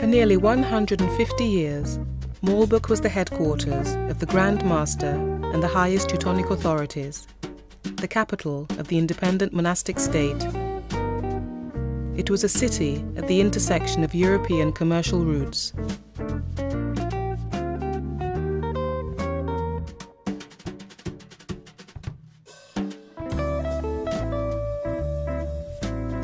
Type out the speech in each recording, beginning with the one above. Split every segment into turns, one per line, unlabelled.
nearly 150 years, Malbork was the headquarters of the Grand Master and the highest Teutonic authorities, the capital of the independent monastic state. It was a city at the intersection of European commercial routes.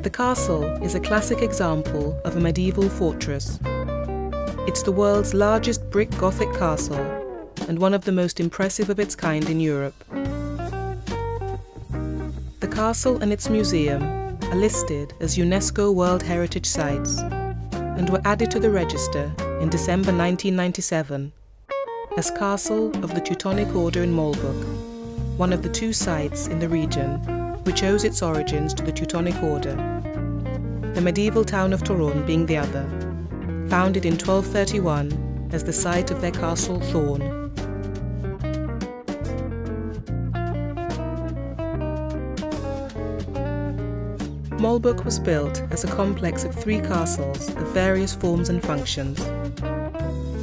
The castle is a classic example of a medieval fortress. It's the world's largest brick Gothic castle and one of the most impressive of its kind in Europe. The castle and its museum are listed as UNESCO World Heritage Sites and were added to the register in December 1997 as Castle of the Teutonic Order in Malbork, one of the two sites in the region which owes its origins to the Teutonic Order, the medieval town of Torun being the other, founded in 1231 as the site of their castle Thorn. Malbork was built as a complex of 3 castles of various forms and functions.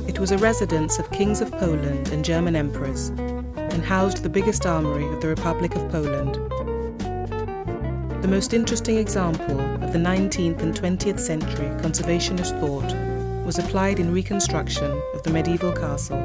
It was a residence of kings of Poland and German emperors, and housed the biggest armory of the Republic of Poland. The most interesting example of the 19th and 20th century conservationist thought was applied in reconstruction of the medieval castle.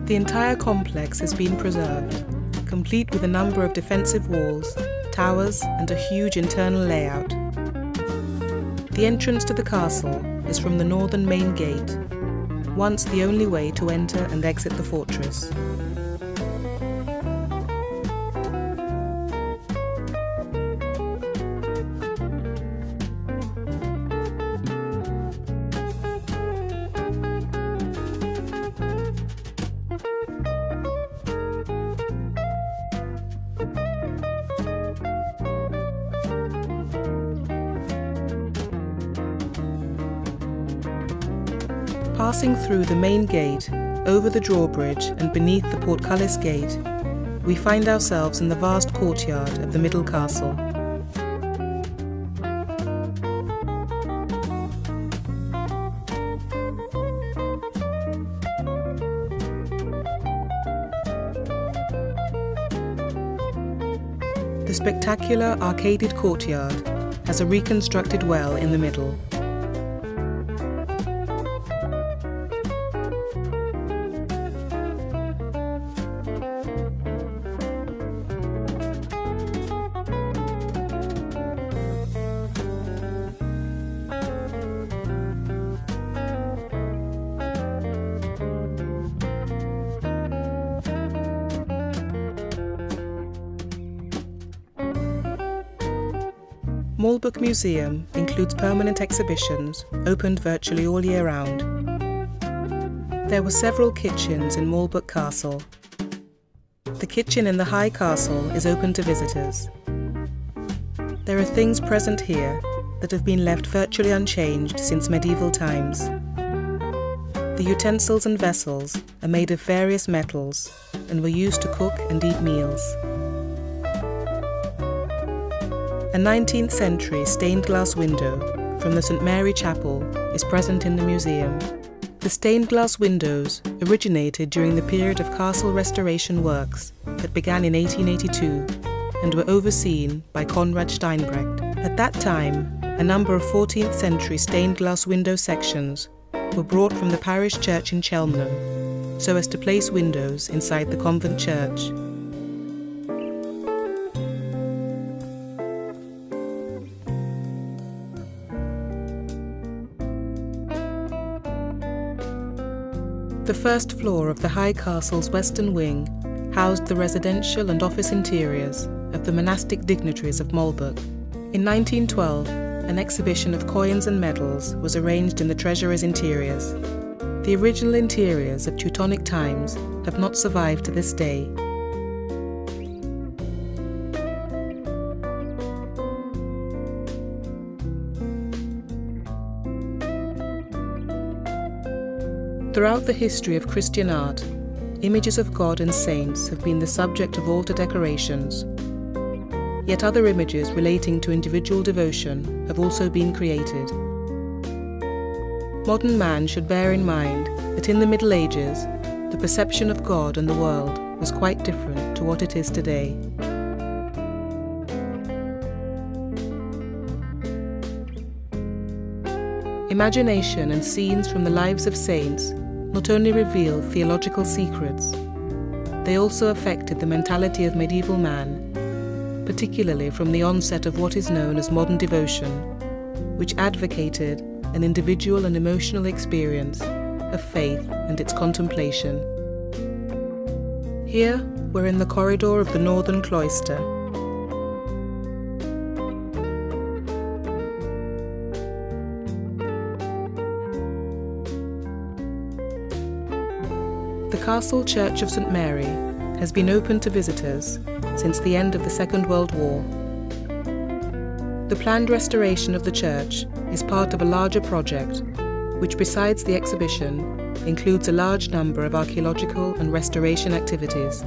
The entire complex has been preserved, complete with a number of defensive walls, towers, and a huge internal layout. The entrance to the castle is from the northern main gate, once the only way to enter and exit the fortress. Passing through the main gate, over the drawbridge and beneath the portcullis gate, we find ourselves in the vast courtyard of the middle castle. The spectacular arcaded courtyard has a reconstructed well in the middle. Malbork Museum includes permanent exhibitions, opened virtually all year round. There were several kitchens in Malbork Castle. The kitchen in the High Castle is open to visitors. There are things present here that have been left virtually unchanged since medieval times. The utensils and vessels are made of various metals and were used to cook and eat meals. A 19th century stained glass window from the St. Mary Chapel is present in the museum. The stained glass windows originated during the period of castle restoration works that began in 1882 and were overseen by Conrad Steinbrecht. At that time, a number of 14th century stained glass window sections were brought from the parish church in Chelmno so as to place windows inside the convent church. The first floor of the High Castle's western wing housed the residential and office interiors of the monastic dignitaries of Malbork. In 1912, an exhibition of coins and medals was arranged in the treasurer's interiors. The original interiors of Teutonic times have not survived to this day. Throughout the history of Christian art, images of God and saints have been the subject of altar decorations. Yet other images relating to individual devotion have also been created. Modern man should bear in mind that in the Middle Ages, the perception of God and the world was quite different to what it is today. Imagination and scenes from the lives of saints not only reveal theological secrets, they also affected the mentality of medieval man, particularly from the onset of what is known as modern devotion, which advocated an individual and emotional experience of faith and its contemplation. Here we're in the corridor of the northern cloister. The Castle Church of St. Mary has been open to visitors since the end of the Second World War. The planned restoration of the church is part of a larger project, which besides the exhibition, includes a large number of archaeological and restoration activities.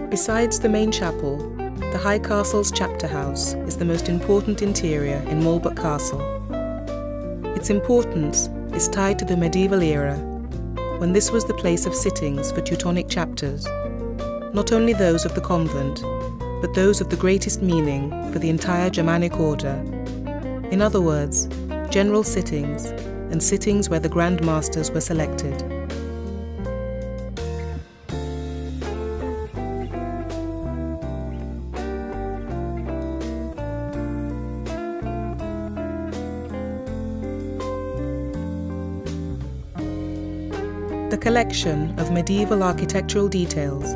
Besides the main chapel, the High Castle's chapter house is the most important interior in Malbork Castle. Its importance is tied to the medieval era, when this was the place of sittings for Teutonic chapters, not only those of the convent, but those of the greatest meaning for the entire Germanic order. In other words, general sittings, and sittings where the Grand Masters were selected. The collection of medieval architectural details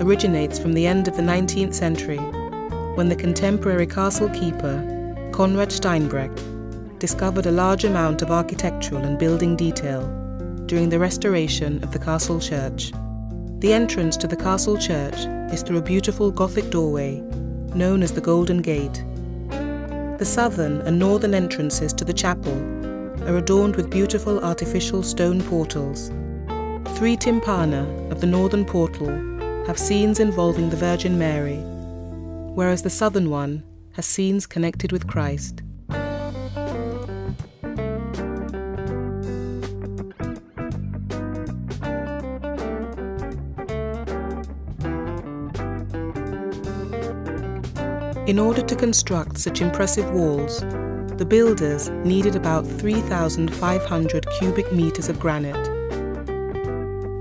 originates from the end of the 19th century, when the contemporary castle keeper, Conrad Steinbrecht, discovered a large amount of architectural and building detail during the restoration of the castle church. The entrance to the castle church is through a beautiful Gothic doorway, known as the Golden Gate. The southern and northern entrances to the chapel are adorned with beautiful artificial stone portals. 3 tympana of the northern portal have scenes involving the Virgin Mary, whereas the southern one has scenes connected with Christ. In order to construct such impressive walls, the builders needed about 3,500 cubic meters of granite.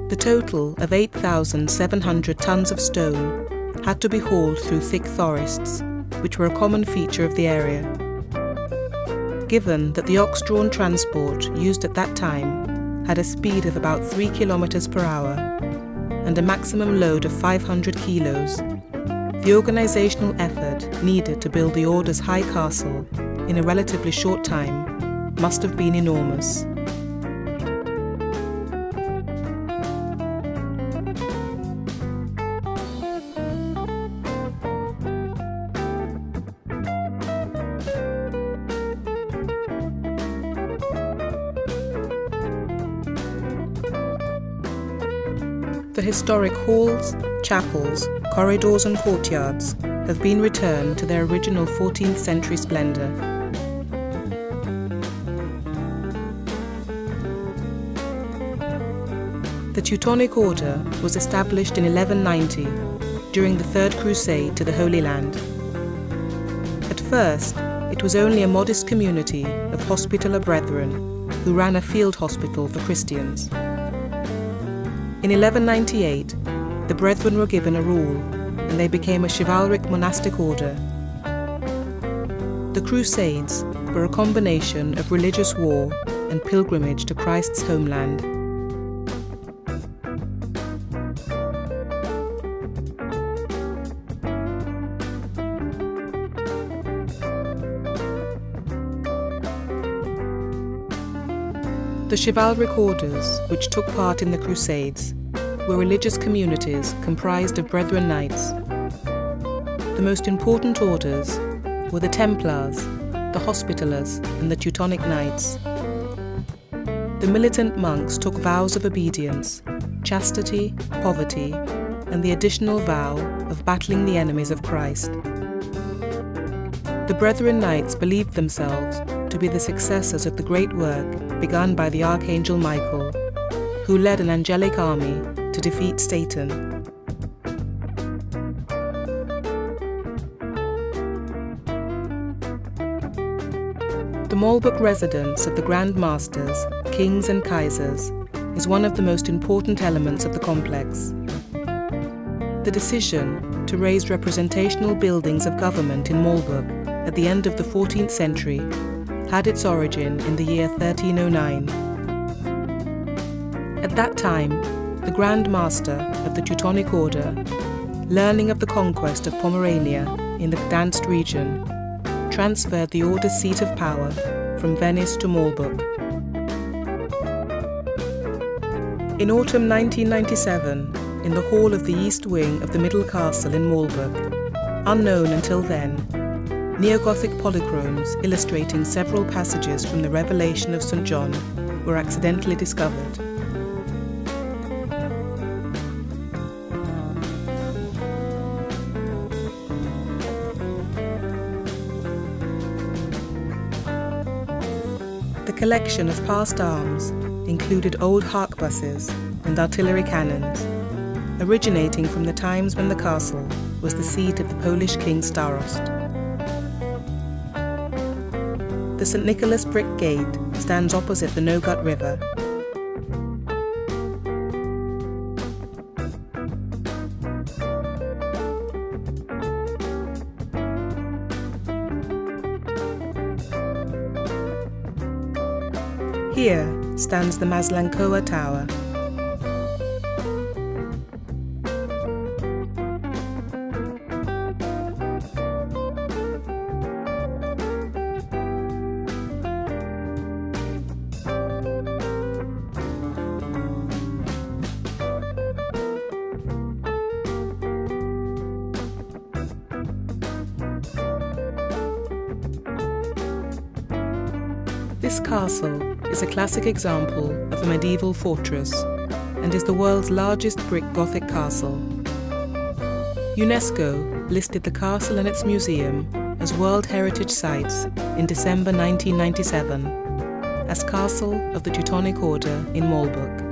The total of 8,700 tons of stone had to be hauled through thick forests, which were a common feature of the area. Given that the ox-drawn transport used at that time had a speed of about 3 kilometers per hour and a maximum load of 500 kilos, the organizational effort needed to build the Order's high castle in a relatively short time must have been enormous. The historic halls, chapels, corridors and courtyards have been returned to their original 14th century splendor. The Teutonic Order was established in 1190 during the Third Crusade to the Holy Land. At first, it was only a modest community of Hospitaller Brethren who ran a field hospital for Christians. In 1198, the Brethren were given a rule, and they became a chivalric monastic order. The Crusades were a combination of religious war and pilgrimage to Christ's homeland. The chivalric orders which took part in the Crusades were religious communities comprised of Brethren Knights. The most important orders were the Templars, the Hospitallers, and the Teutonic Knights. The militant monks took vows of obedience, chastity, poverty, and the additional vow of battling the enemies of Christ. The Brethren Knights believed themselves to be the successors of the great work begun by the Archangel Michael, who led an angelic army to defeat Satan. The Malbork residence of the Grand Masters, Kings and Kaisers is one of the most important elements of the complex. The decision to raise representational buildings of government in Malbork at the end of the 14th century had its origin in the year 1309. At that time, the Grand Master of the Teutonic Order, learning of the conquest of Pomerania in the Gdansk region, transferred the order's seat of power from Venice to Malbork. In autumn 1997, in the hall of the east wing of the Middle Castle in Malbork, unknown until then, neo-Gothic polychromes illustrating several passages from the Revelation of St. John were accidentally discovered. The collection of past arms included old harquebuses and artillery cannons, originating from the times when the castle was the seat of the Polish King Starost. The St. Nicholas brick gate stands opposite the Nogat River. Here stands the Maslankowa Tower. This castle is a classic example of a medieval fortress and is the world's largest brick Gothic castle. UNESCO listed the castle and its museum as World Heritage Sites in December 1997 as Castle of the Teutonic Order in Malbork.